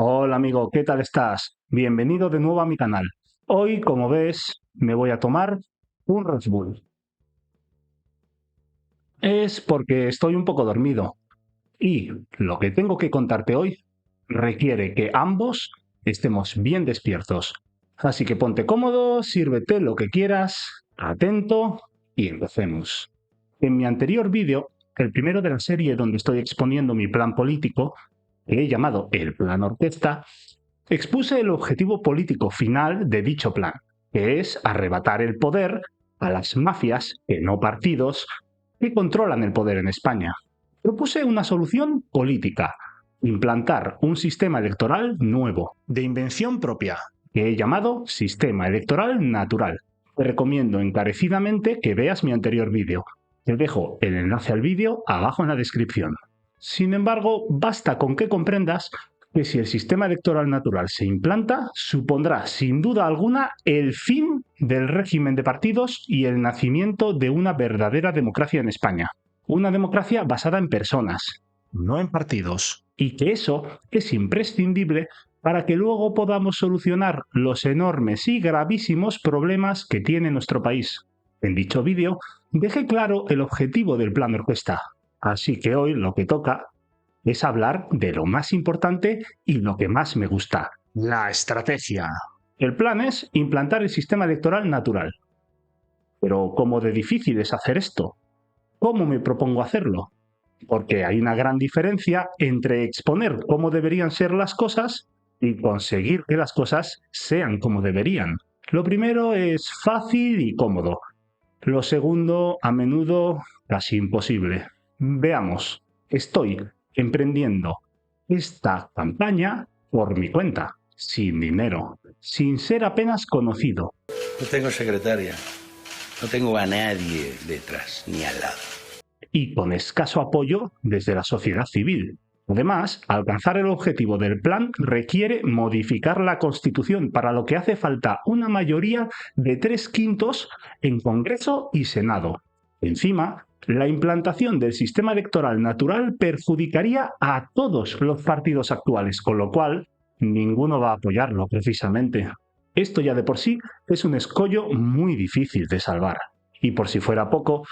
Hola amigo, ¿qué tal estás? Bienvenido de nuevo a mi canal. Hoy, como ves, me voy a tomar un Red Bull. Es porque estoy un poco dormido y lo que tengo que contarte hoy requiere que ambos estemos bien despiertos. Así que ponte cómodo, sírvete lo que quieras, atento y empecemos. En mi anterior vídeo, el primero de la serie donde estoy exponiendo mi plan político, que he llamado el Plan Orquesta, expuse el objetivo político final de dicho plan, que es arrebatar el poder a las mafias, que no partidos, que controlan el poder en España. Propuse una solución política: implantar un sistema electoral nuevo, de invención propia, que he llamado Sistema Electoral Natural. Te recomiendo encarecidamente que veas mi anterior vídeo. Te dejo el enlace al vídeo abajo en la descripción. Sin embargo, basta con que comprendas que si el sistema electoral natural se implanta, supondrá sin duda alguna el fin del régimen de partidos y el nacimiento de una verdadera democracia en España. Una democracia basada en personas, no en partidos. Y que eso es imprescindible para que luego podamos solucionar los enormes y gravísimos problemas que tiene nuestro país. En dicho vídeo dejé claro el objetivo del Plan Orquesta. Así que hoy lo que toca es hablar de lo más importante y lo que más me gusta: la estrategia. El plan es implantar el sistema electoral natural. Pero ¿cómo de difícil es hacer esto? ¿Cómo me propongo hacerlo? Porque hay una gran diferencia entre exponer cómo deberían ser las cosas y conseguir que las cosas sean como deberían. Lo primero es fácil y cómodo. Lo segundo, a menudo, casi imposible. Veamos, estoy emprendiendo esta campaña por mi cuenta, sin dinero, sin ser apenas conocido. No tengo secretaria, no tengo a nadie detrás ni al lado. Y con escaso apoyo desde la sociedad civil. Además, alcanzar el objetivo del plan requiere modificar la Constitución, para lo que hace falta una mayoría de 3/5 en Congreso y Senado. Encima, la implantación del sistema electoral natural perjudicaría a todos los partidos actuales, con lo cual ninguno va a apoyarlo precisamente. Esto ya de por sí es un escollo muy difícil de salvar. Y por si fuera poco,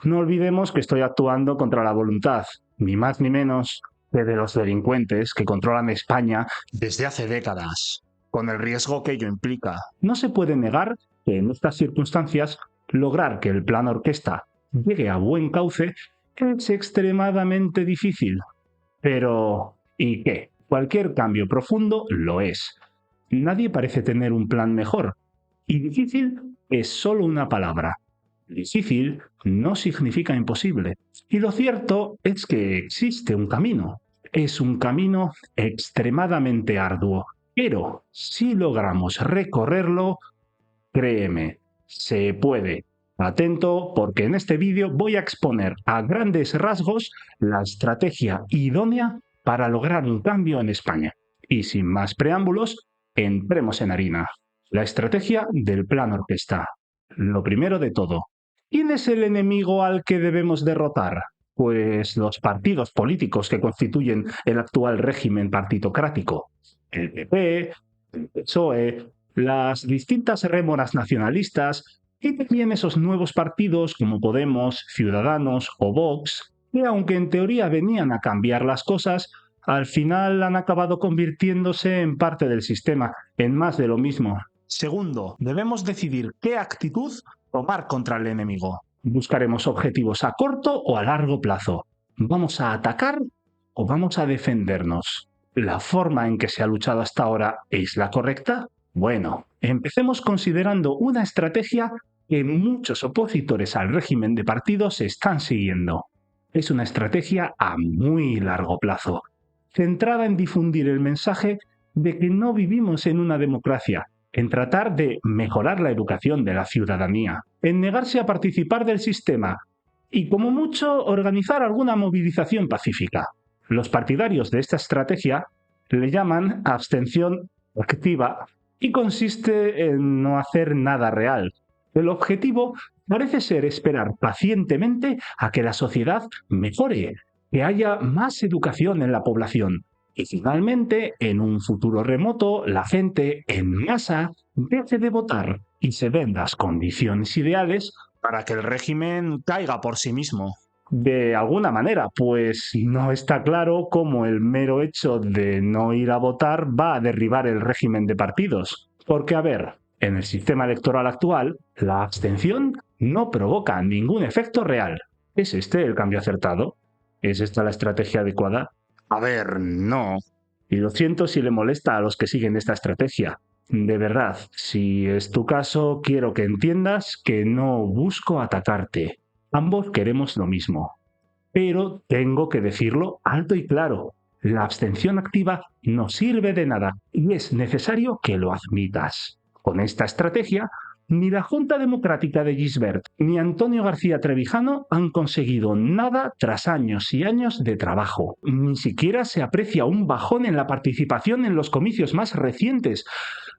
no olvidemos que estoy actuando contra la voluntad, ni más ni menos, que de los delincuentes que controlan España desde hace décadas, con el riesgo que ello implica. No se puede negar que en estas circunstancias lograr que el Plan Orquesta llegue a buen cauce es extremadamente difícil. Pero, ¿y qué? Cualquier cambio profundo lo es. Nadie parece tener un plan mejor. Y difícil es solo una palabra. Difícil no significa imposible. Y lo cierto es que existe un camino. Es un camino extremadamente arduo. Pero si logramos recorrerlo, créeme, se puede. Atento, porque en este vídeo voy a exponer a grandes rasgos la estrategia idónea para lograr un cambio en España. Y sin más preámbulos, entremos en harina. La estrategia del Plan Orquesta. Lo primero de todo, ¿quién es el enemigo al que debemos derrotar? Pues los partidos políticos que constituyen el actual régimen partitocrático. El PP, el PSOE, las distintas rémoras nacionalistas y también esos nuevos partidos como Podemos, Ciudadanos o Vox, que aunque en teoría venían a cambiar las cosas, al final han acabado convirtiéndose en parte del sistema, en más de lo mismo. Segundo, debemos decidir qué actitud tomar contra el enemigo. Buscaremos objetivos a corto o a largo plazo. ¿Vamos a atacar o vamos a defendernos? ¿La forma en que se ha luchado hasta ahora es la correcta? Bueno, empecemos considerando una estrategia que muchos opositores al régimen de partidos están siguiendo. Es una estrategia a muy largo plazo, centrada en difundir el mensaje de que no vivimos en una democracia, en tratar de mejorar la educación de la ciudadanía, en negarse a participar del sistema y, como mucho, organizar alguna movilización pacífica. Los partidarios de esta estrategia le llaman abstención activa y consiste en no hacer nada real. El objetivo parece ser esperar pacientemente a que la sociedad mejore, que haya más educación en la población, Y finalmente, en un futuro remoto, la gente en masa deje de votar y se den las condiciones ideales para que el régimen caiga por sí mismo. De alguna manera, pues no está claro cómo el mero hecho de no ir a votar va a derribar el régimen de partidos. Porque, a ver, en el sistema electoral actual, la abstención no provoca ningún efecto real. ¿Es este el cambio acertado? ¿Es esta la estrategia adecuada? A ver, no. Y lo siento si le molesta a los que siguen esta estrategia. De verdad, si es tu caso, quiero que entiendas que no busco atacarte. Ambos queremos lo mismo. Pero tengo que decirlo alto y claro. La abstención activa no sirve de nada y es necesario que lo admitas. Con esta estrategia, ni la Junta Democrática de Gisbert ni Antonio García Trevijano han conseguido nada tras años y años de trabajo. Ni siquiera se aprecia un bajón en la participación en los comicios más recientes,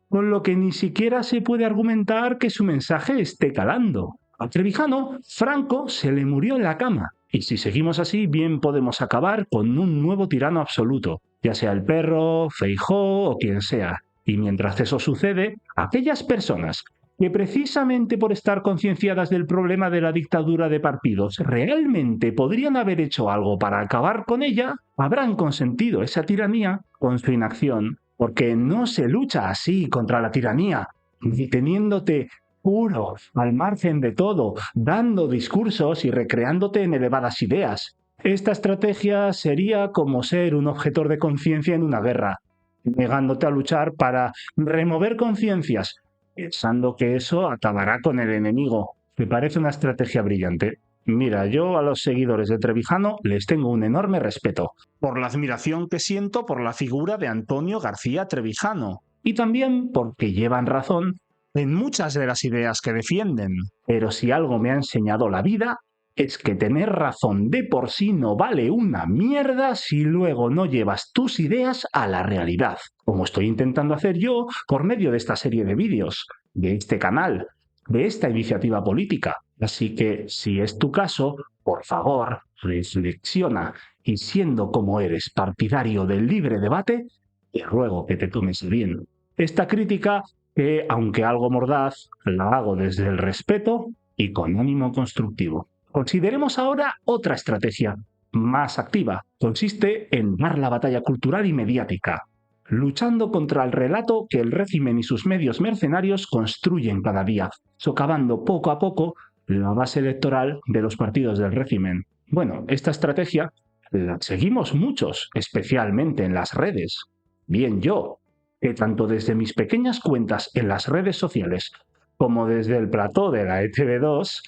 con lo que ni siquiera se puede argumentar que su mensaje esté calando. A Trevijano, Franco se le murió en la cama. Y si seguimos así, bien podemos acabar con un nuevo tirano absoluto, ya sea el perro, Feijóo o quien sea. Y mientras eso sucede, aquellas personas que precisamente por estar concienciadas del problema de la dictadura de partidos realmente podrían haber hecho algo para acabar con ella, habrán consentido esa tiranía con su inacción, porque no se lucha así contra la tiranía, ni teniéndote puro, al margen de todo, dando discursos y recreándote en elevadas ideas. Esta estrategia sería como ser un objetor de conciencia en una guerra, negándote a luchar para remover conciencias, pensando que eso acabará con el enemigo. Me parece una estrategia brillante. Mira, yo a los seguidores de Trevijano les tengo un enorme respeto, por la admiración que siento por la figura de Antonio García Trevijano, y también porque llevan razón en muchas de las ideas que defienden. Pero si algo me ha enseñado la vida, es que tener razón de por sí no vale una mierda si luego no llevas tus ideas a la realidad, como estoy intentando hacer yo por medio de esta serie de vídeos, de este canal, de esta iniciativa política. Así que, si es tu caso, por favor, reflexiona y siendo como eres partidario del libre debate, te ruego que te tomes bien esta crítica que, aunque algo mordaz, la hago desde el respeto y con ánimo constructivo. Consideremos ahora otra estrategia, más activa. Consiste en dar la batalla cultural y mediática, luchando contra el relato que el régimen y sus medios mercenarios construyen cada día, socavando poco a poco la base electoral de los partidos del régimen. Bueno, esta estrategia la seguimos muchos, especialmente en las redes. Bien yo, que tanto desde mis pequeñas cuentas en las redes sociales como desde el plató de la ETV2,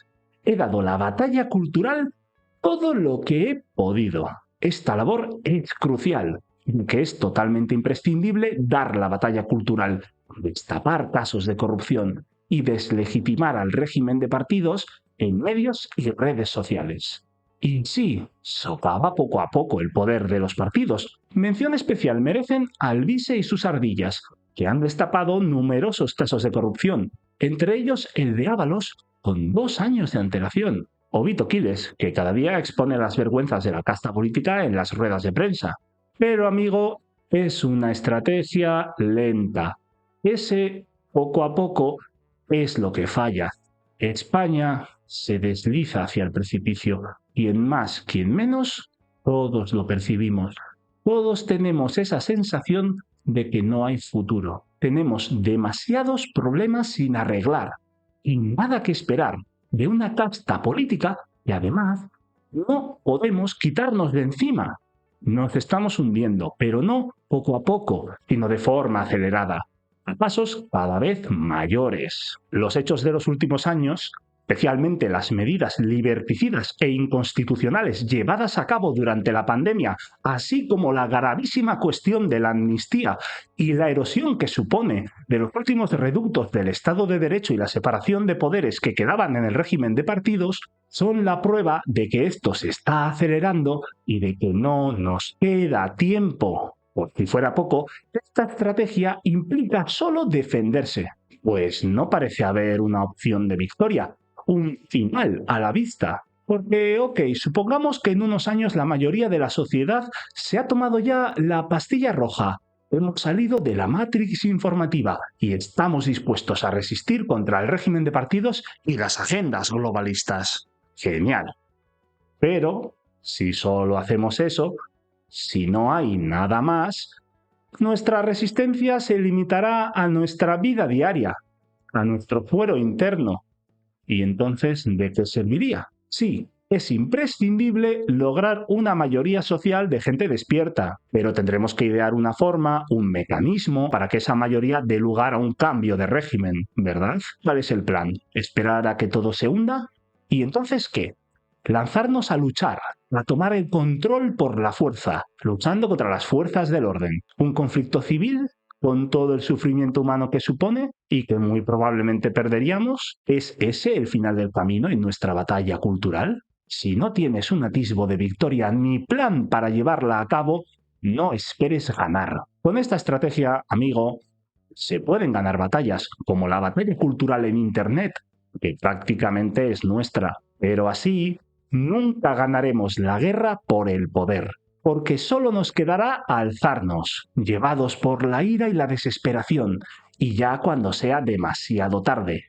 he dado la batalla cultural todo lo que he podido. Esta labor es crucial, que es totalmente imprescindible dar la batalla cultural, destapar casos de corrupción y deslegitimar al régimen de partidos en medios y redes sociales. Y sí, socava poco a poco el poder de los partidos. Mención especial merecen Alvise y sus ardillas, que han destapado numerosos casos de corrupción, entre ellos el de Ábalos, con 2 años de antelación, o Vito Quiles, que cada día expone las vergüenzas de la casta política en las ruedas de prensa. Pero, amigo, es una estrategia lenta. Ese, poco a poco, es lo que falla. España se desliza hacia el precipicio. Quien más, quien menos, todos lo percibimos. Todos tenemos esa sensación de que no hay futuro. Tenemos demasiados problemas sin arreglar y nada que esperar de una casta política y además no podemos quitarnos de encima. Nos estamos hundiendo, pero no poco a poco, sino de forma acelerada, a pasos cada vez mayores. Los hechos de los últimos años, especialmente las medidas liberticidas e inconstitucionales llevadas a cabo durante la pandemia, así como la gravísima cuestión de la amnistía y la erosión que supone de los últimos reductos del Estado de Derecho y la separación de poderes que quedaban en el régimen de partidos, son la prueba de que esto se está acelerando y de que no nos queda tiempo. Por si fuera poco, esta estrategia implica solo defenderse, pues no parece haber una opción de victoria, un final a la vista. Porque, supongamos que en unos años la mayoría de la sociedad se ha tomado ya la pastilla roja. Hemos salido de la Matrix informativa y estamos dispuestos a resistir contra el régimen de partidos y las agendas globalistas. Genial. Pero, si solo hacemos eso, si no hay nada más, nuestra resistencia se limitará a nuestra vida diaria, a nuestro fuero interno. ¿Y entonces de qué serviría? Sí, es imprescindible lograr una mayoría social de gente despierta, pero tendremos que idear una forma, un mecanismo para que esa mayoría dé lugar a un cambio de régimen, ¿verdad? ¿Cuál es el plan? ¿Esperar a que todo se hunda? ¿Y entonces qué? Lanzarnos a luchar, a tomar el control por la fuerza, luchando contra las fuerzas del orden. ¿Un conflicto civil con todo el sufrimiento humano que supone y que muy probablemente perderíamos? ¿Es ese el final del camino en nuestra batalla cultural? Si no tienes un atisbo de victoria ni plan para llevarla a cabo, no esperes ganar. Con esta estrategia, amigo, se pueden ganar batallas, como la batalla cultural en Internet, que prácticamente es nuestra, pero así nunca ganaremos la guerra por el poder, porque solo nos quedará alzarnos, llevados por la ira y la desesperación, y ya cuando sea demasiado tarde.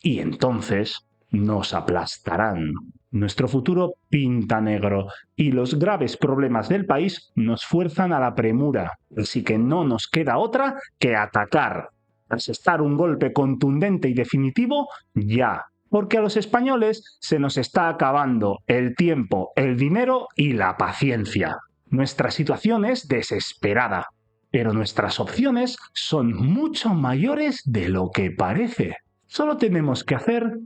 Y entonces nos aplastarán. Nuestro futuro pinta negro y los graves problemas del país nos fuerzan a la premura, así que no nos queda otra que atacar, asestar un golpe contundente y definitivo ya, porque a los españoles se nos está acabando el tiempo, el dinero y la paciencia. Nuestra situación es desesperada, pero nuestras opciones son mucho mayores de lo que parece. Solo tenemos que hacer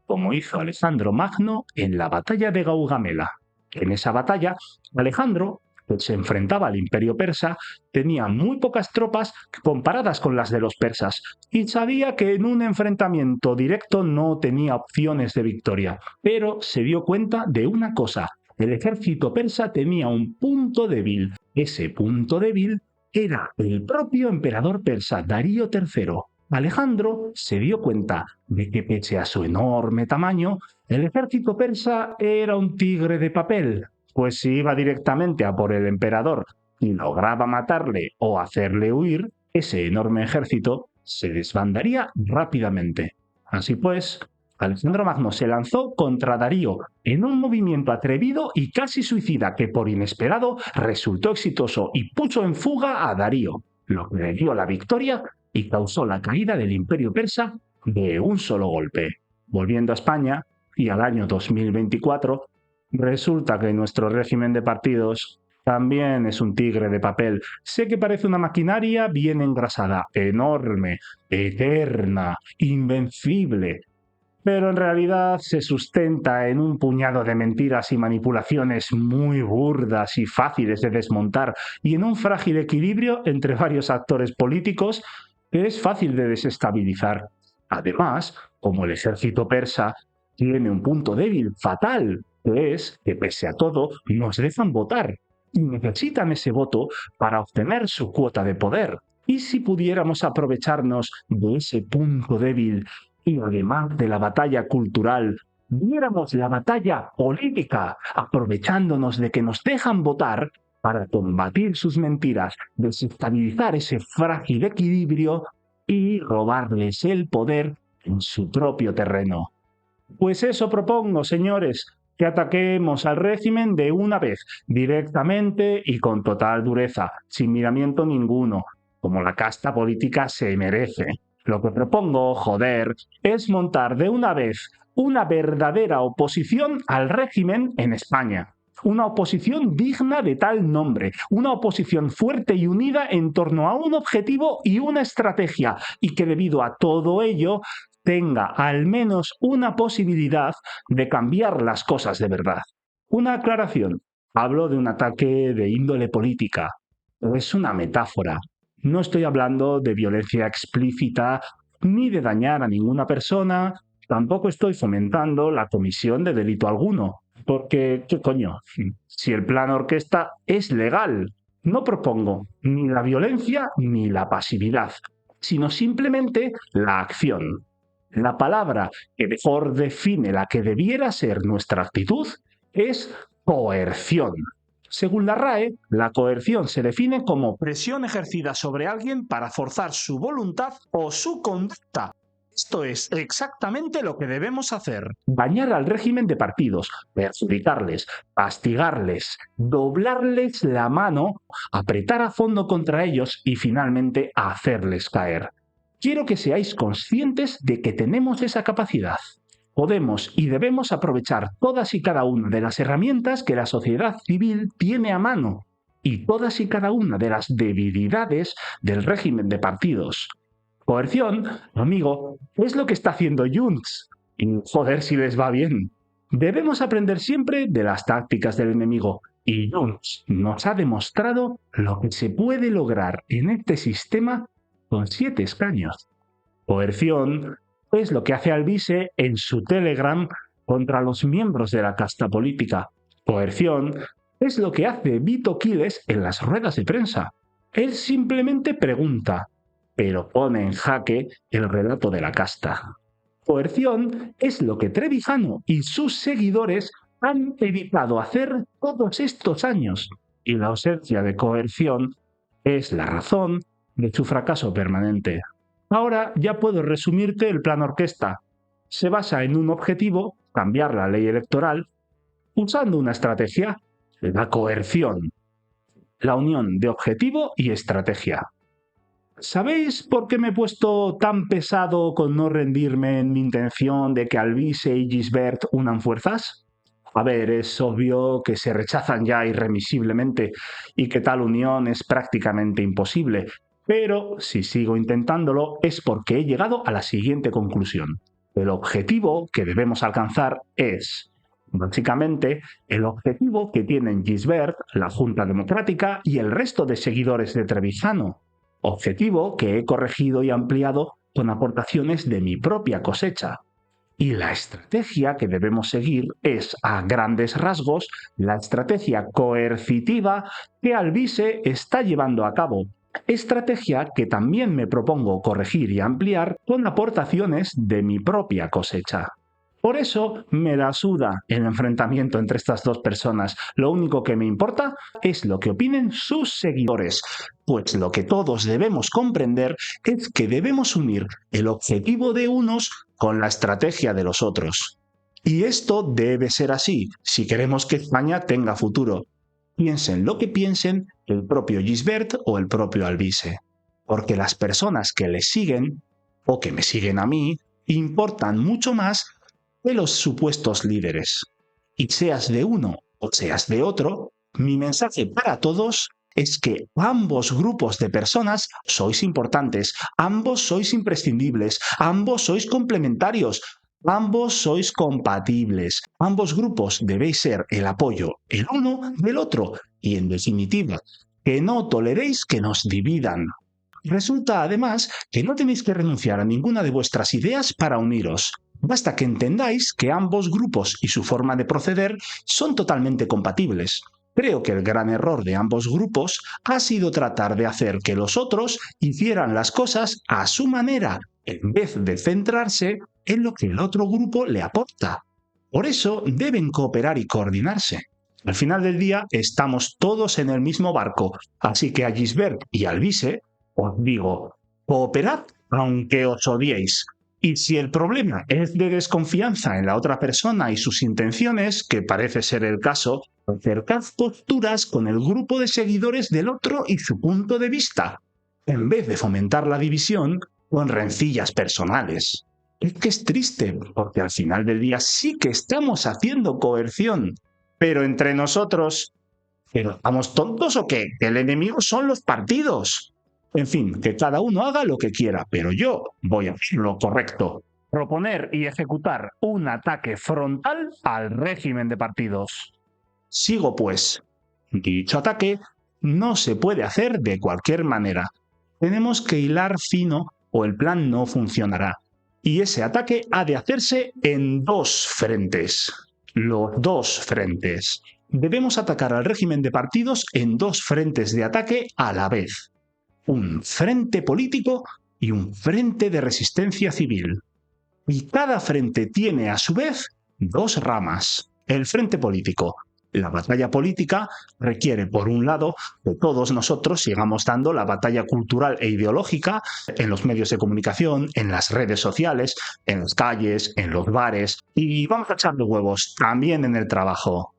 como hizo Alejandro Magno en la batalla de Gaugamela. En esa batalla, Alejandro, que se enfrentaba al imperio persa, tenía muy pocas tropas comparadas con las de los persas y sabía que en un enfrentamiento directo no tenía opciones de victoria. Pero se dio cuenta de una cosa: el ejército persa tenía un punto débil. Ese punto débil era el propio emperador persa, Darío III. Alejandro se dio cuenta de que, pese a su enorme tamaño, el ejército persa era un tigre de papel, pues si iba directamente a por el emperador y lograba matarle o hacerle huir, ese enorme ejército se desbandaría rápidamente. Así pues, Alejandro Magno se lanzó contra Darío en un movimiento atrevido y casi suicida que, por inesperado, resultó exitoso y puso en fuga a Darío, lo que le dio la victoria y causó la caída del imperio persa de un solo golpe. Volviendo a España, y al año 2024, resulta que nuestro régimen de partidos también es un tigre de papel. Sé que parece una maquinaria bien engrasada, enorme, eterna, invencible, pero en realidad se sustenta en un puñado de mentiras y manipulaciones muy burdas y fáciles de desmontar, y en un frágil equilibrio entre varios actores políticos que es fácil de desestabilizar. Además, como el ejército persa tiene un punto débil fatal, que es que pese a todo nos dejan votar y necesitan ese voto para obtener su cuota de poder. ¿Y si pudiéramos aprovecharnos de ese punto débil y, además de la batalla cultural, diéramos la batalla política, aprovechándonos de que nos dejan votar para combatir sus mentiras, desestabilizar ese frágil equilibrio y robarles el poder en su propio terreno? Pues eso propongo, señores, que ataquemos al régimen de una vez, directamente y con total dureza, sin miramiento ninguno, como la casta política se merece. Lo que propongo, joder, es montar de una vez una verdadera oposición al régimen en España. Una oposición digna de tal nombre, una oposición fuerte y unida en torno a un objetivo y una estrategia, y que debido a todo ello tenga al menos una posibilidad de cambiar las cosas de verdad. Una aclaración: hablo de un ataque de índole política. Es una metáfora. No estoy hablando de violencia explícita ni de dañar a ninguna persona. Tampoco estoy fomentando la comisión de delito alguno. Porque, ¿qué coño? Si el plan orquesta es legal, no propongo ni la violencia ni la pasividad, sino simplemente la acción. La palabra que mejor define la que debiera ser nuestra actitud es coerción. Según la RAE, la coerción se define como presión ejercida sobre alguien para forzar su voluntad o su conducta. Esto es exactamente lo que debemos hacer. Dañar al régimen de partidos, perjudicarles, castigarles, doblarles la mano, apretar a fondo contra ellos y finalmente hacerles caer. Quiero que seáis conscientes de que tenemos esa capacidad. Podemos y debemos aprovechar todas y cada una de las herramientas que la sociedad civil tiene a mano y todas y cada una de las debilidades del régimen de partidos. Coerción, amigo, es lo que está haciendo Junts. Y joder si les va bien. Debemos aprender siempre de las tácticas del enemigo. Y Junts nos ha demostrado lo que se puede lograr en este sistema con 7 escaños. Coerción es lo que hace Alvise en su Telegram contra los miembros de la casta política. Coerción es lo que hace Vito Quiles en las ruedas de prensa. Él simplemente pregunta, pero pone en jaque el relato de la casta. Coerción es lo que Trevijano y sus seguidores han evitado hacer todos estos años, y la ausencia de coerción es la razón de su fracaso permanente. Ahora ya puedo resumirte el plan orquesta. Se basa en un objetivo, cambiar la ley electoral, usando una estrategia, la coerción, la unión de objetivo y estrategia. ¿Sabéis por qué me he puesto tan pesado con no rendirme en mi intención de que Alvise y Gisbert unan fuerzas? A ver, es obvio que se rechazan ya irremisiblemente y que tal unión es prácticamente imposible, pero si sigo intentándolo es porque he llegado a la siguiente conclusión. El objetivo que debemos alcanzar es, básicamente, el objetivo que tienen Gisbert, la Junta Democrática y el resto de seguidores de Trevijano. Objetivo que he corregido y ampliado con aportaciones de mi propia cosecha. Y la estrategia que debemos seguir es, a grandes rasgos, la estrategia coercitiva que Alvise está llevando a cabo. Estrategia que también me propongo corregir y ampliar con aportaciones de mi propia cosecha. Por eso me la suda el enfrentamiento entre estas dos personas. Lo único que me importa es lo que opinen sus seguidores, pues lo que todos debemos comprender es que debemos unir el objetivo de unos con la estrategia de los otros. Y esto debe ser así si queremos que España tenga futuro. Piensen lo que piensen el propio Gisbert o el propio Alvise, porque las personas que les siguen, o que me siguen a mí, importan mucho más de los supuestos líderes. Y seas de uno o seas de otro, mi mensaje para todos es que ambos grupos de personas sois importantes, ambos sois imprescindibles, ambos sois complementarios, ambos sois compatibles, ambos grupos debéis ser el apoyo el uno del otro y, en definitiva, que no toleréis que nos dividan. Resulta, además, que no tenéis que renunciar a ninguna de vuestras ideas para uniros. Basta que entendáis que ambos grupos y su forma de proceder son totalmente compatibles. Creo que el gran error de ambos grupos ha sido tratar de hacer que los otros hicieran las cosas a su manera, en vez de centrarse en lo que el otro grupo le aporta. Por eso deben cooperar y coordinarse. Al final del día estamos todos en el mismo barco, así que a Gisbert y a Alvise os digo, cooperad aunque os odiéis. Y si el problema es de desconfianza en la otra persona y sus intenciones, que parece ser el caso, acercad posturas con el grupo de seguidores del otro y su punto de vista, en vez de fomentar la división con rencillas personales. Es que es triste, porque al final del día sí que estamos haciendo coerción, pero entre nosotros, ¿pero estamos tontos o qué? El enemigo son los partidos. En fin, que cada uno haga lo que quiera, pero yo voy a hacer lo correcto. Proponer y ejecutar un ataque frontal al régimen de partidos. Sigo pues. Dicho ataque no se puede hacer de cualquier manera. Tenemos que hilar fino o el plan no funcionará. Y ese ataque ha de hacerse en 2 frentes. Los 2 frentes. Debemos atacar al régimen de partidos en 2 frentes de ataque a la vez. Un frente político y un frente de resistencia civil. Y cada frente tiene a su vez dos ramas. El frente político. La batalla política requiere, por un lado, que todos nosotros sigamos dando la batalla cultural e ideológica en los medios de comunicación, en las redes sociales, en las calles, en los bares, y vamos a echarle huevos también en el trabajo.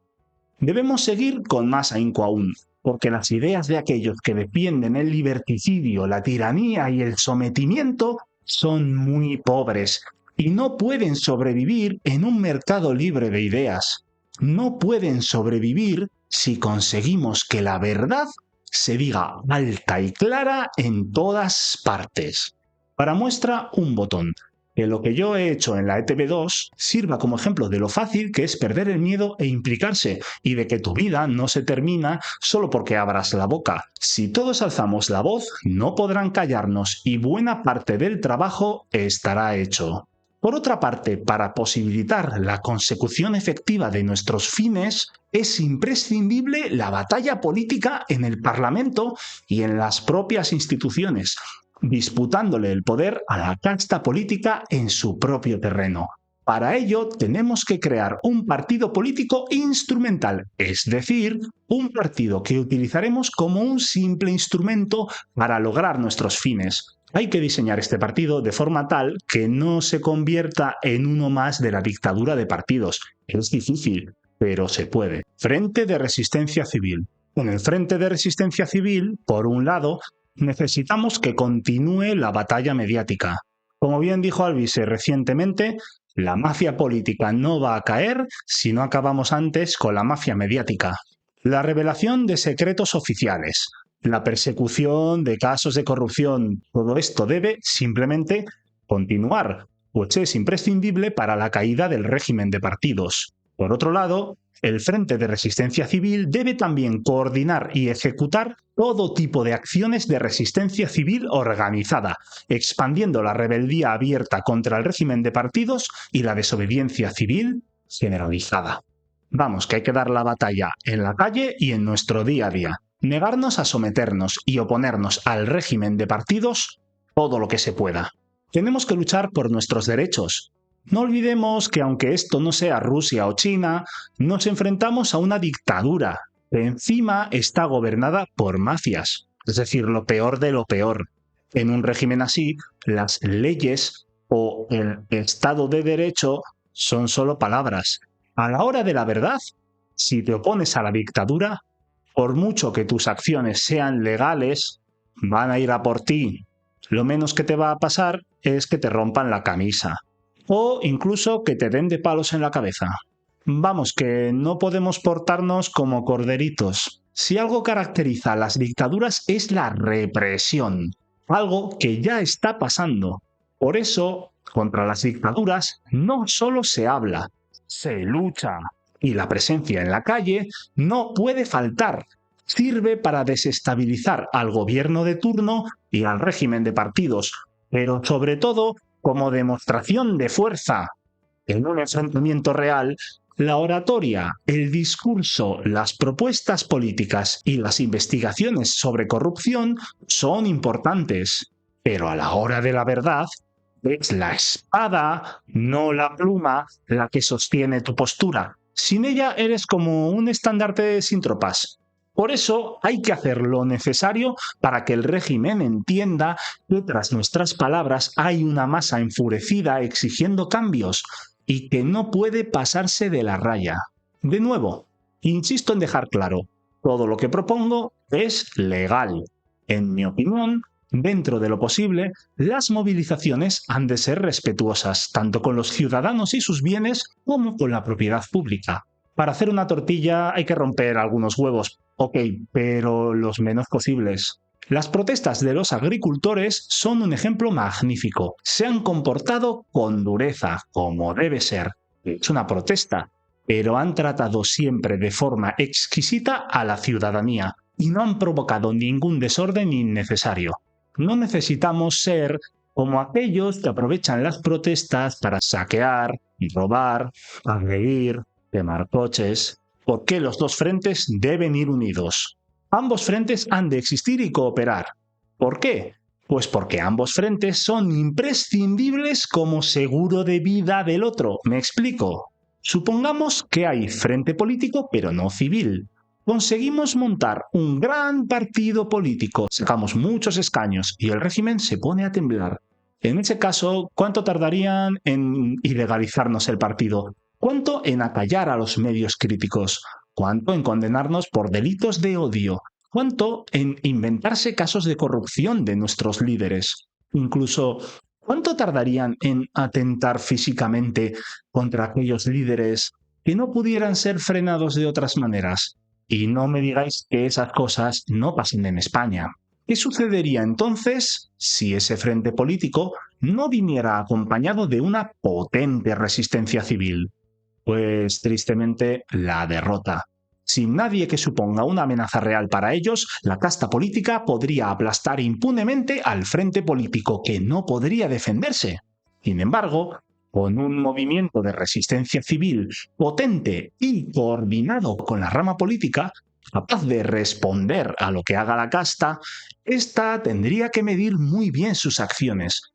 Debemos seguir con más ahínco aún, porque las ideas de aquellos que defienden el liberticidio, la tiranía y el sometimiento son muy pobres y no pueden sobrevivir en un mercado libre de ideas. No pueden sobrevivir si conseguimos que la verdad se diga alta y clara en todas partes. Para muestra, un botón. Que lo que yo he hecho en la ETV2 sirva como ejemplo de lo fácil que es perder el miedo e implicarse, y de que tu vida no se termina solo porque abras la boca. Si todos alzamos la voz, no podrán callarnos y buena parte del trabajo estará hecho. Por otra parte, para posibilitar la consecución efectiva de nuestros fines, es imprescindible la batalla política en el Parlamento y en las propias instituciones, disputándole el poder a la casta política en su propio terreno. Para ello, tenemos que crear un partido político instrumental, es decir, un partido que utilizaremos como un simple instrumento para lograr nuestros fines. Hay que diseñar este partido de forma tal que no se convierta en uno más de la dictadura de partidos. Es difícil, pero se puede. Frente de Resistencia Civil. En el Frente de Resistencia Civil, por un lado, necesitamos que continúe la batalla mediática. Como bien dijo Alvise recientemente, la mafia política no va a caer si no acabamos antes con la mafia mediática. La revelación de secretos oficiales, la persecución de casos de corrupción, todo esto debe simplemente continuar, pues es imprescindible para la caída del régimen de partidos. Por otro lado, el Frente de Resistencia Civil debe también coordinar y ejecutar todo tipo de acciones de resistencia civil organizada, expandiendo la rebeldía abierta contra el régimen de partidos y la desobediencia civil generalizada. Vamos, que hay que dar la batalla en la calle y en nuestro día a día. Negarnos a someternos y oponernos al régimen de partidos todo lo que se pueda. Tenemos que luchar por nuestros derechos. No olvidemos que aunque esto no sea Rusia o China, nos enfrentamos a una dictadura que encima está gobernada por mafias, es decir, lo peor de lo peor. En un régimen así, las leyes o el Estado de Derecho son solo palabras. A la hora de la verdad, si te opones a la dictadura, por mucho que tus acciones sean legales, van a ir a por ti. Lo menos que te va a pasar es que te rompan la camisa. O incluso que te den de palos en la cabeza. Vamos, que no podemos portarnos como corderitos. Si algo caracteriza a las dictaduras es la represión, algo que ya está pasando. Por eso, contra las dictaduras no solo se habla, se lucha. Y la presencia en la calle no puede faltar. Sirve para desestabilizar al gobierno de turno y al régimen de partidos, pero sobre todo como demostración de fuerza. En un enfrentamiento real, la oratoria, el discurso, las propuestas políticas y las investigaciones sobre corrupción son importantes, pero a la hora de la verdad, es la espada, no la pluma, la que sostiene tu postura. Sin ella eres como un estandarte sin tropas. Por eso hay que hacer lo necesario para que el régimen entienda que tras nuestras palabras hay una masa enfurecida exigiendo cambios y que no puede pasarse de la raya. De nuevo, insisto en dejar claro, todo lo que propongo es legal. En mi opinión, dentro de lo posible, las movilizaciones han de ser respetuosas, tanto con los ciudadanos y sus bienes como con la propiedad pública. Para hacer una tortilla hay que romper algunos huevos, ok, pero los menos posibles. Las protestas de los agricultores son un ejemplo magnífico. Se han comportado con dureza, como debe ser. Es una protesta, pero han tratado siempre de forma exquisita a la ciudadanía y no han provocado ningún desorden innecesario. No necesitamos ser como aquellos que aprovechan las protestas para saquear, robar, agredir, quemar coches. ¿Por qué los dos frentes deben ir unidos? Ambos frentes han de existir y cooperar. ¿Por qué? Pues porque ambos frentes son imprescindibles como seguro de vida del otro. ¿Me explico? Supongamos que hay frente político pero no civil. Conseguimos montar un gran partido político, sacamos muchos escaños y el régimen se pone a temblar. En ese caso, ¿cuánto tardarían en ilegalizarnos el partido? ¿Cuánto en acallar a los medios críticos? ¿Cuánto en condenarnos por delitos de odio? ¿Cuánto en inventarse casos de corrupción de nuestros líderes? Incluso, ¿cuánto tardarían en atentar físicamente contra aquellos líderes que no pudieran ser frenados de otras maneras? Y no me digáis que esas cosas no pasen en España. ¿Qué sucedería entonces si ese frente político no viniera acompañado de una potente resistencia civil? Pues tristemente la derrota. Sin nadie que suponga una amenaza real para ellos, la casta política podría aplastar impunemente al frente político que no podría defenderse. Sin embargo, con un movimiento de resistencia civil potente y coordinado con la rama política, capaz de responder a lo que haga la casta, ésta tendría que medir muy bien sus acciones,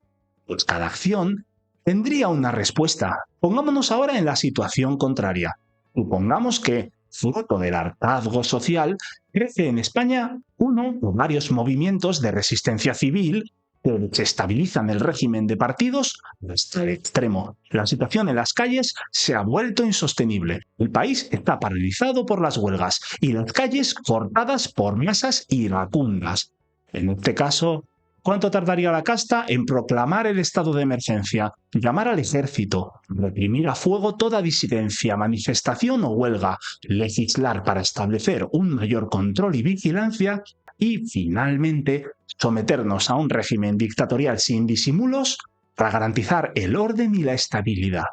pues cada acción tendría una respuesta. Pongámonos ahora en la situación contraria. Supongamos que, fruto del hartazgo social, crece en España uno o varios movimientos de resistencia civil que desestabilizan el régimen de partidos hasta el extremo. La situación en las calles se ha vuelto insostenible. El país está paralizado por las huelgas y las calles cortadas por masas iracundas. En este caso, ¿cuánto tardaría la casta en proclamar el estado de emergencia, llamar al ejército, reprimir a fuego toda disidencia, manifestación o huelga, legislar para establecer un mayor control y vigilancia y, finalmente, someternos a un régimen dictatorial sin disimulos para garantizar el orden y la estabilidad?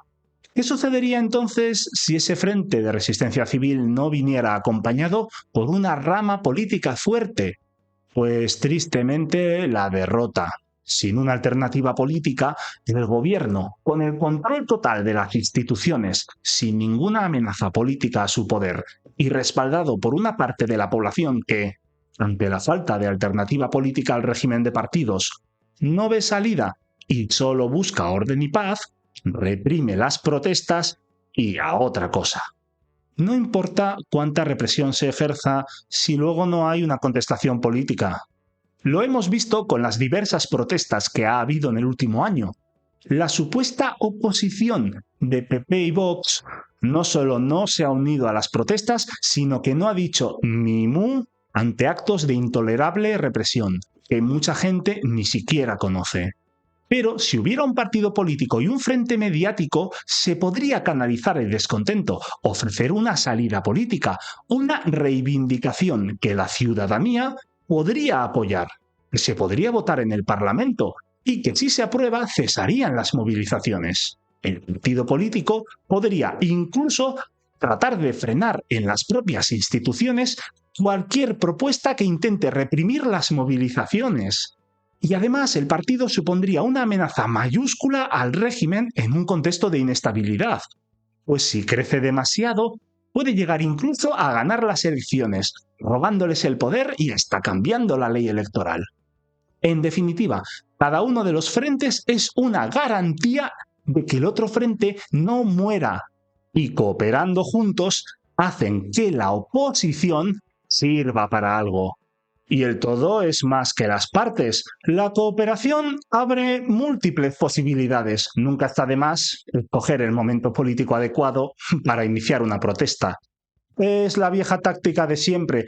¿Qué sucedería entonces si ese frente de resistencia civil no viniera acompañado por una rama política fuerte? Pues tristemente la derrota. Sin una alternativa política, el gobierno, con el control total de las instituciones, sin ninguna amenaza política a su poder y respaldado por una parte de la población que, ante la falta de alternativa política al régimen de partidos, no ve salida y solo busca orden y paz, reprime las protestas y a otra cosa. No importa cuánta represión se ejerza si luego no hay una contestación política. Lo hemos visto con las diversas protestas que ha habido en el último año. La supuesta oposición de PP y Vox no solo no se ha unido a las protestas, sino que no ha dicho ni mu ante actos de intolerable represión, que mucha gente ni siquiera conoce. Pero si hubiera un partido político y un frente mediático, se podría canalizar el descontento, ofrecer una salida política, una reivindicación que la ciudadanía podría apoyar, que se podría votar en el Parlamento y que si se aprueba cesarían las movilizaciones. El partido político podría incluso tratar de frenar en las propias instituciones cualquier propuesta que intente reprimir las movilizaciones. Y además el partido supondría una amenaza mayúscula al régimen en un contexto de inestabilidad, pues si crece demasiado, puede llegar incluso a ganar las elecciones, robándoles el poder y hasta cambiando la ley electoral. En definitiva, cada uno de los frentes es una garantía de que el otro frente no muera, y cooperando juntos hacen que la oposición sirva para algo. Y el todo es más que las partes. La cooperación abre múltiples posibilidades. Nunca está de más escoger el momento político adecuado para iniciar una protesta. Es la vieja táctica de siempre.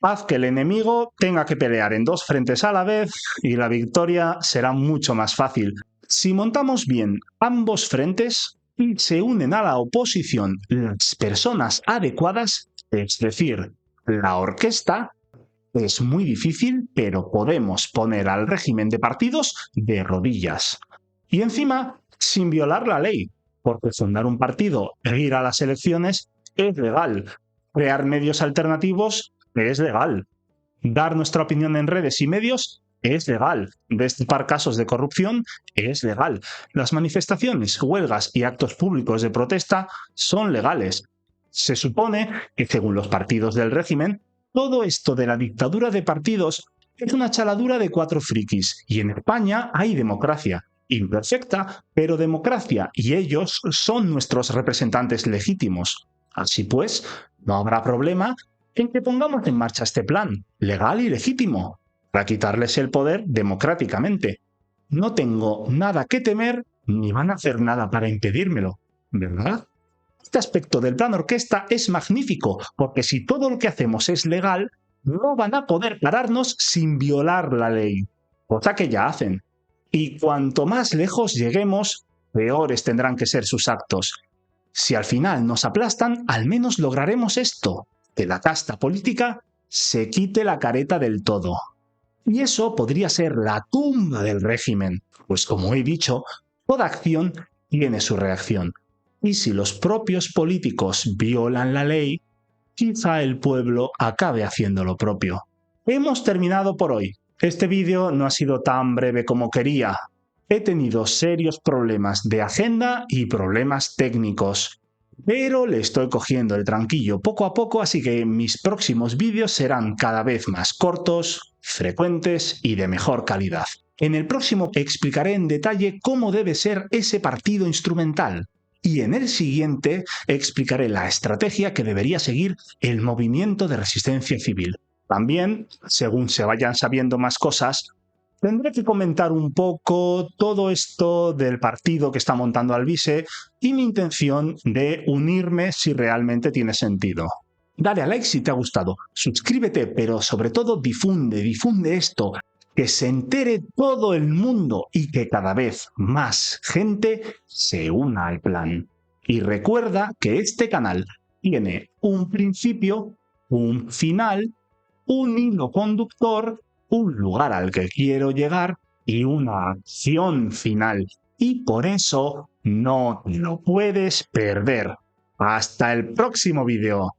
Haz que el enemigo tenga que pelear en dos frentes a la vez y la victoria será mucho más fácil. Si montamos bien ambos frentes y se unen a la oposición las personas adecuadas, es decir, la orquesta, es muy difícil, pero podemos poner al régimen de partidos de rodillas. Y encima, sin violar la ley, porque fundar un partido e ir a las elecciones es legal. Crear medios alternativos es legal. Dar nuestra opinión en redes y medios es legal. Destapar casos de corrupción es legal. Las manifestaciones, huelgas y actos públicos de protesta son legales. Se supone que, según los partidos del régimen, todo esto de la dictadura de partidos Es una chaladura de 4 frikis, y en España hay democracia. Imperfecta, pero democracia, y ellos son nuestros representantes legítimos. Así pues, no habrá problema en que pongamos en marcha este plan, legal y legítimo, para quitarles el poder democráticamente. No tengo nada que temer, ni van a hacer nada para impedírmelo, ¿verdad? Este aspecto del plan orquesta es magnífico, porque si todo lo que hacemos es legal, no van a poder pararnos sin violar la ley, cosa que ya hacen. Y cuanto más lejos lleguemos, peores tendrán que ser sus actos. Si al final nos aplastan, al menos lograremos esto, que la casta política se quite la careta del todo. Y eso podría ser la tumba del régimen, pues como he dicho, toda acción tiene su reacción. Y si los propios políticos violan la ley, quizá el pueblo acabe haciendo lo propio. Hemos terminado por hoy. Este vídeo no ha sido tan breve como quería. He tenido serios problemas de agenda y problemas técnicos. Pero le estoy cogiendo el tranquillo poco a poco, así que mis próximos vídeos serán cada vez más cortos, frecuentes y de mejor calidad. En el próximo explicaré en detalle cómo debe ser ese partido instrumental. Y en el siguiente explicaré la estrategia que debería seguir el movimiento de resistencia civil. También, según se vayan sabiendo más cosas, tendré que comentar un poco todo esto del partido que está montando Alvise y mi intención de unirme si realmente tiene sentido. Dale a like si te ha gustado, suscríbete, pero sobre todo difunde esto, que se entere todo el mundo y que cada vez más gente se una al plan. Y recuerda que este canal tiene un principio, un final, un hilo conductor, un lugar al que quiero llegar y una acción final. Y por eso no te lo puedes perder. Hasta el próximo vídeo.